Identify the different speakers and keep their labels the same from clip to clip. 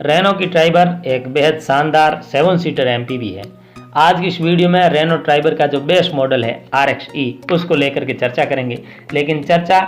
Speaker 1: Reno की Triber एक बेहद शानदार 7 सीटर एमपीवी है। आज की इस वीडियो में रेनो ट्राइबर का जो बेस्ट मॉडल है RXE उसको लेकर के चर्चा करेंगे, लेकिन चर्चा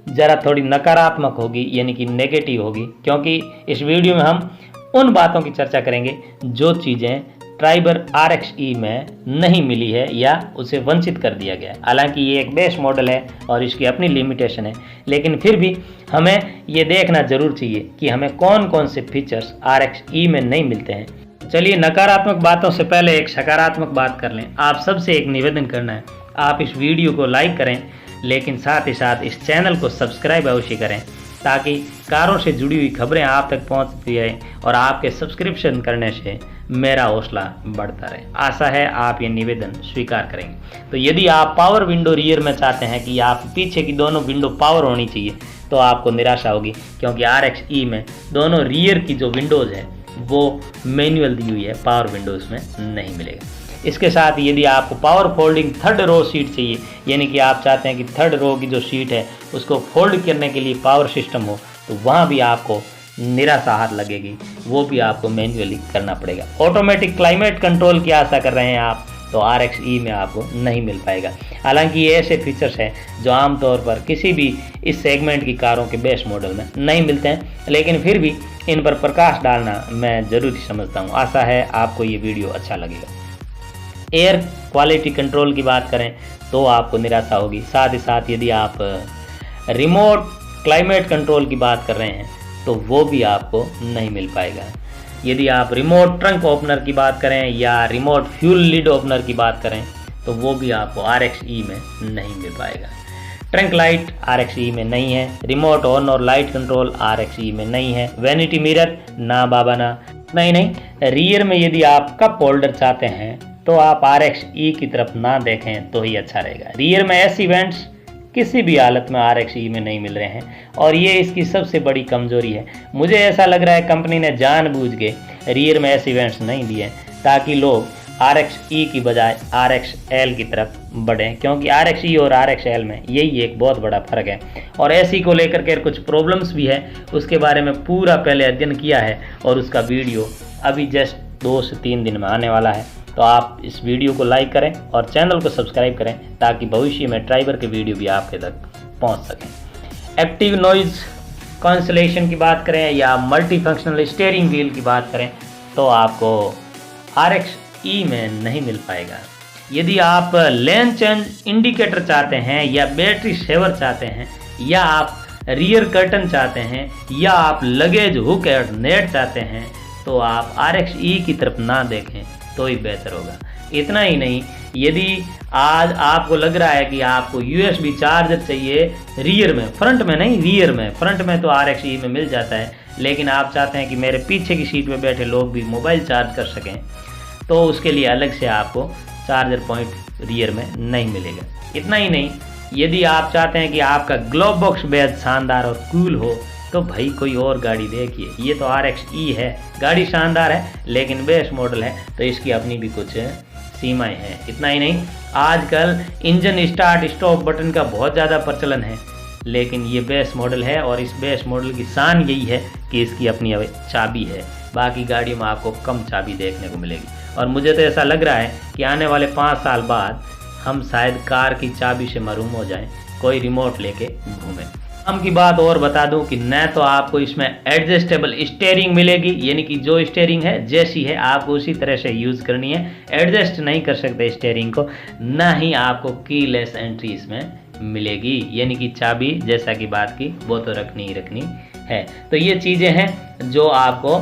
Speaker 1: ज़रा थोड़ी नकारात्मक होगी, यानी कि नेगेटिव होगी, क्योंकि इस वीडियो में हम उन बातों की चर्चा करेंगे जो चीज़ें ट्राइबर RXE में नहीं मिली है या उसे वंचित कर दिया गया है। हालांकि ये एक बेस्ट मॉडल है और इसकी अपनी लिमिटेशन है, लेकिन फिर भी हमें ये देखना जरूर चाहिए कि हमें कौन कौन से फीचर्स RXE में नहीं मिलते हैं। चलिए, नकारात्मक बातों से पहले एक सकारात्मक बात कर लें। आप सबसे एक निवेदन करना है, आप इस वीडियो को लाइक करें, लेकिन साथ ही साथ इस चैनल को सब्सक्राइब अवश्य करें, ताकि कारों से जुड़ी हुई खबरें आप तक पहुंचती रहें और आपके सब्सक्रिप्शन करने से मेरा हौसला बढ़ता रहे। आशा है आप ये निवेदन स्वीकार करेंगे। तो यदि आप पावर विंडो रियर में चाहते हैं कि आप पीछे की दोनों विंडो पावर होनी चाहिए, तो आपको निराशा होगी, क्योंकि RXE में दोनों रियर की जो विंडोज़ है वो मैनुअल दी हुई है, पावर विंडो इसमें नहीं मिलेगा। इसके साथ यदि आपको power folding third row seat चाहिए, यानी कि आप चाहते हैं कि थर्ड रो की जो सीट है उसको फोल्ड करने के लिए पावर सिस्टम हो, तो वहाँ भी आपको निराशा हाथ लगेगी, वो भी आपको मैन्युअली करना पड़ेगा। ऑटोमेटिक क्लाइमेट कंट्रोल की आशा कर रहे हैं आप, तो RXE में आपको नहीं मिल पाएगा। हालांकि ये ऐसे फीचर्स हैं जो आमतौर पर किसी भी इस सेगमेंट की कारों के बेस्ट मॉडल में नहीं मिलते हैं, लेकिन फिर भी इन पर प्रकाश डालना मैं ज़रूरी समझता हूँ। आशा है आपको ये वीडियो अच्छा लगेगा। एयर क्वालिटी कंट्रोल की बात करें तो आपको निराशा होगी। साथ ही साथ यदि आप रिमोट क्लाइमेट कंट्रोल की बात कर रहे हैं तो वो भी आपको नहीं मिल पाएगा। यदि आप रिमोट ट्रंक ओपनर की बात करें या रिमोट फ्यूल लिड ओपनर की बात करें तो वो भी आपको RXE में नहीं मिल पाएगा। ट्रंक लाइट RXE में नहीं है, रिमोट ऑन और लाइट कंट्रोल RXE में नहीं है, वैनिटी मिरर ना बाबा ना, नहीं। रियर में यदि आप कप होल्डर चाहते हैं तो आप RXE की तरफ ना देखें तो ही अच्छा रहेगा। रियर में एसी वेंट्स किसी भी हालत में RXE में नहीं मिल रहे हैं और ये इसकी सबसे बड़ी कमजोरी है। मुझे ऐसा लग रहा है कंपनी ने जानबूझ के रियर में एसी वेंट्स नहीं दिए ताकि लोग RXE की बजाय RXL की तरफ बढ़ें, क्योंकि RXE और RXL में यही एक बहुत बड़ा फ़र्क है। और एसी को लेकर के कुछ प्रॉब्लम्स भी है, उसके बारे में पूरा पहले अध्ययन किया है और उसका वीडियो अभी जस्ट 2 से 3 दिन में आने वाला है। तो आप इस वीडियो को लाइक करें और चैनल को सब्सक्राइब करें, ताकि भविष्य में ट्राइबर के वीडियो भी आपके तक पहुंच सकें। एक्टिव नॉइज़ कैंसलेशन की बात करें या मल्टी फंक्शनल स्टीयरिंग व्हील की बात करें तो आपको RXE में नहीं मिल पाएगा। यदि आप लेन चेंज इंडिकेटर चाहते हैं या बैटरी सेवर चाहते हैं या आप रियर कर्टन चाहते हैं या आप लगेज हुक एंड नेट चाहते हैं, तो आप RXE की तरफ ना देखें तो ही बेहतर होगा। इतना ही नहीं, यदि आज आपको लग रहा है कि आपको USB चार्जर चाहिए रियर में, फ्रंट में नहीं रियर में, फ्रंट में तो RXE में मिल जाता है, लेकिन आप चाहते हैं कि मेरे पीछे की सीट में बैठे लोग भी मोबाइल चार्ज कर सकें, तो उसके लिए अलग से आपको चार्जर पॉइंट रियर में नहीं मिलेगा। इतना ही नहीं, यदि आप चाहते हैं कि आपका ग्लोव बॉक्स बेहद शानदार और कूल हो, तो भाई कोई और गाड़ी देखिए। ये तो RXE है, गाड़ी शानदार है लेकिन बेस्ट मॉडल है, तो इसकी अपनी भी कुछ सीमाएं हैं। इतना ही नहीं, आजकल इंजन स्टार्ट स्टॉप बटन का बहुत ज़्यादा प्रचलन है, लेकिन ये बेस्ट मॉडल है और इस बेस्ट मॉडल की शान यही है कि इसकी अपनी चाबी है। बाकी गाड़ियों में आपको कम चाबी देखने को मिलेगी और मुझे तो ऐसा लग रहा है कि आने वाले 5 साल बाद हम शायद कार की चाबी से महरूम हो जाएं, कोई रिमोट लेके घूमें। हम की बात और बता दूं कि न तो आपको इसमें एडजस्टेबल स्टीयरिंग मिलेगी, यानी कि जो स्टीयरिंग है जैसी है आपको उसी तरह से यूज़ करनी है, एडजस्ट नहीं कर सकते स्टीयरिंग को। न ही आपको कीलेस एंट्री इसमें मिलेगी, यानी कि चाबी जैसा कि बात की वो तो रखनी ही रखनी है। तो ये चीज़ें हैं जो आपको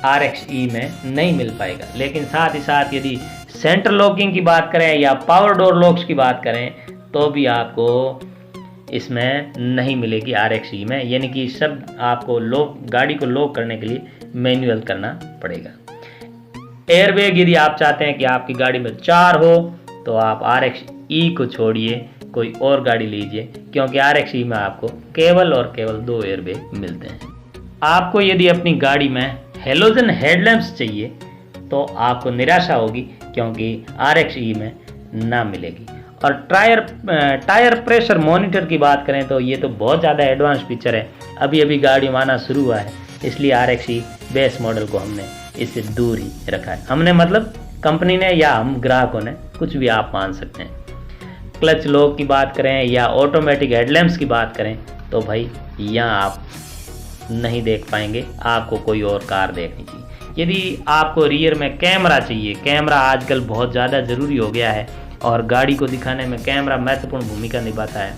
Speaker 1: RXE में नहीं मिल पाएगा। लेकिन साथ ही साथ यदि सेंटर लॉकिंग की बात करें या पावर डोर लॉक्स की बात करें तो भी आपको इसमें नहीं मिलेगी RXE में, यानी कि सब आपको गाड़ी को लॉक करने के लिए मैनुअल करना पड़ेगा। एयरबैग यदि आप चाहते हैं कि आपकी गाड़ी में 4 हो तो आप RXE को छोड़िए, कोई और गाड़ी लीजिए, क्योंकि RXE में आपको केवल और केवल 2 एयरबैग मिलते हैं। आपको यदि अपनी गाड़ी में हेलोजन हेडलैम्प्स चाहिए तो आपको निराशा होगी, क्योंकि RXE में ना मिलेगी। और टायर प्रेशर मॉनिटर की बात करें तो ये तो बहुत ज़्यादा एडवांस फीचर है, अभी अभी गाड़ी में आना शुरू हुआ है, इसलिए RXE बेस मॉडल को हमने इससे दूर ही रखा है। हमने मतलब कंपनी ने या हम ग्राहकों ने, कुछ भी आप मान सकते हैं। क्लच लॉक की बात करें या ऑटोमेटिक हेडलैम्प्स की बात करें तो भाई यहाँ आप नहीं देख पाएंगे, आपको कोई और कार देखनी चाहिए। यदि आपको रियर में कैमरा चाहिए, कैमरा आजकल बहुत ज़्यादा ज़रूरी हो गया है और गाड़ी को दिखाने में कैमरा महत्वपूर्ण भूमिका निभाता है,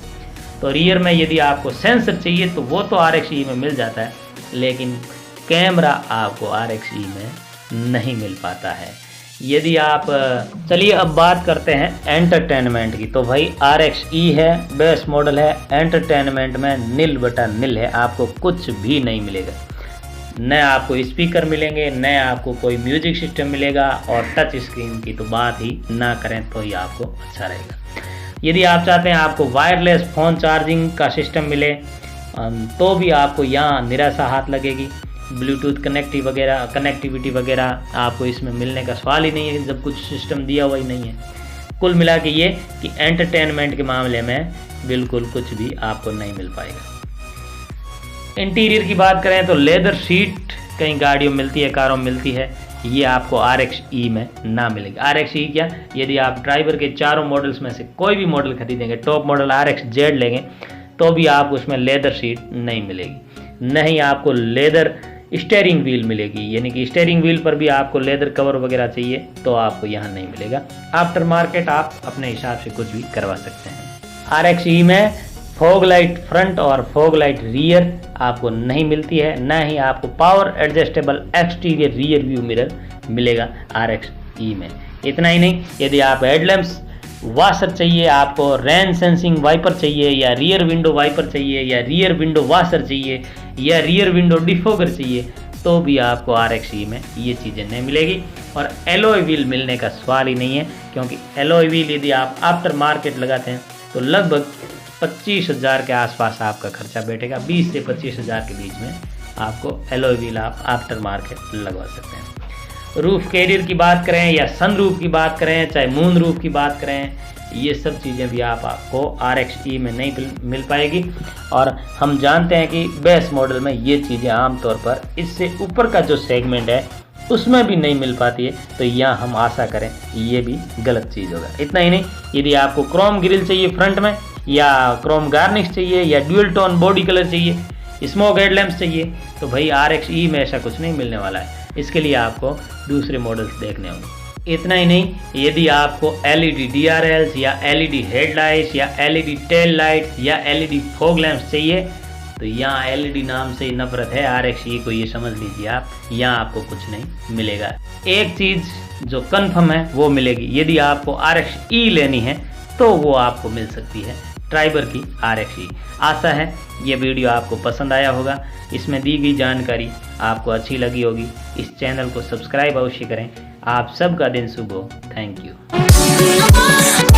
Speaker 1: तो रियर में यदि आपको सेंसर चाहिए तो वो तो RXE में मिल जाता है, लेकिन कैमरा आपको RXE में नहीं मिल पाता है। यदि आप चलिए अब बात करते हैं एंटरटेनमेंट की, तो भाई RXE है, बेस मॉडल है, एंटरटेनमेंट में निल बटा निल है, आपको कुछ भी नहीं मिलेगा। न आपको स्पीकर मिलेंगे, न आपको कोई म्यूजिक सिस्टम मिलेगा, और टच स्क्रीन की तो बात ही ना करें तो ही आपको अच्छा रहेगा। यदि आप चाहते हैं आपको वायरलेस फ़ोन चार्जिंग का सिस्टम मिले तो भी आपको यहाँ निराशा हाथ लगेगी। ब्लूटूथ कनेक्टिविटी वगैरह आपको इसमें मिलने का सवाल ही नहीं है, जब कुछ सिस्टम दिया हुआ ही नहीं है। कुल मिला के ये कि एंटरटेनमेंट के मामले में बिल्कुल कुछ भी आपको नहीं मिल पाएगा। इंटीरियर की बात करें तो लेदर सीट कई गाड़ियों में मिलती है, कारों में मिलती है, ये आपको RXE में ना मिलेगी। RXE क्या, यदि आप ड्राइवर के चारों मॉडल्स में से कोई भी मॉडल खरीदेंगे, टॉप मॉडल RXZ लेंगे, तो भी आपको उसमें लेदर सीट नहीं मिलेगी। नहीं आपको लेदर स्टीयरिंग व्हील मिलेगी, यानी कि स्टीयरिंग व्हील पर भी आपको लेदर कवर वगैरह चाहिए तो आपको यहाँ नहीं मिलेगा। आफ्टर मार्केट आप अपने हिसाब से कुछ भी करवा सकते हैं। RXE में फॉग लाइट फ्रंट और फॉग लाइट रियर आपको नहीं मिलती है, ना ही आपको power adjustable exterior rear view mirror मिलेगा RXE में। इतना ही नहीं, यदि आप हेडलैम्प्स वाशर चाहिए, आपको रेन सेंसिंग वाइपर चाहिए, या रियर विंडो वाइपर चाहिए, या रियर विंडो वाशर चाहिए, या रियर विंडो डिफोगर चाहिए, तो भी आपको RXE में ये चीज़ें नहीं मिलेगी। और एलॉय व्हील मिलने का सवाल ही नहीं है, क्योंकि एलॉय व्हील यदि आप आफ्टर मार्केट लगाते हैं तो लगभग 25,000 के आसपास आपका खर्चा बैठेगा। 20 से 25,000 के बीच में आपको एलॉय व्हील आप आफ्टर मार्केट लगवा सकते हैं। रूफ कैरियर की बात करें या सन रूफ की बात करें, चाहे मून रूफ की बात करें, ये सब चीज़ें भी आपको RXE में नहीं मिल पाएगी। और हम जानते हैं कि बेस मॉडल में ये चीज़ें आमतौर पर इससे ऊपर का जो सेगमेंट है उसमें भी नहीं मिल पाती है, तो यहाँ हम आशा करें ये भी गलत चीज़ होगा। इतना ही नहीं, यदि आपको क्रोम ग्रिल चाहिए फ्रंट में, या क्रोम गार्निश चाहिए, या ड्यूल टोन बॉडी कलर चाहिए, स्मोक हेडलैम्प्स चाहिए, तो भाई RXE में ऐसा कुछ नहीं मिलने वाला है। इसके लिए आपको दूसरे मॉडल्स देखने होंगे। इतना ही नहीं, यदि आपको LED DRLs या LED हेडलाइट्स या LED टेल लाइट्स या LED फॉग लैंप्स चाहिए, तो यहाँ LED नाम से ही नफरत है RXE को, ये समझ लीजिए आप, यहाँ आपको कुछ नहीं मिलेगा। एक चीज़ जो कन्फर्म है वो मिलेगी, यदि आपको RXE लेनी है तो वो आपको मिल सकती है, ट्राइबर की RXE। आशा है ये वीडियो आपको पसंद आया होगा, इसमें दी गई जानकारी आपको अच्छी लगी होगी। इस चैनल को सब्सक्राइब अवश्य करें। आप सबका दिन शुभ हो। Thank you.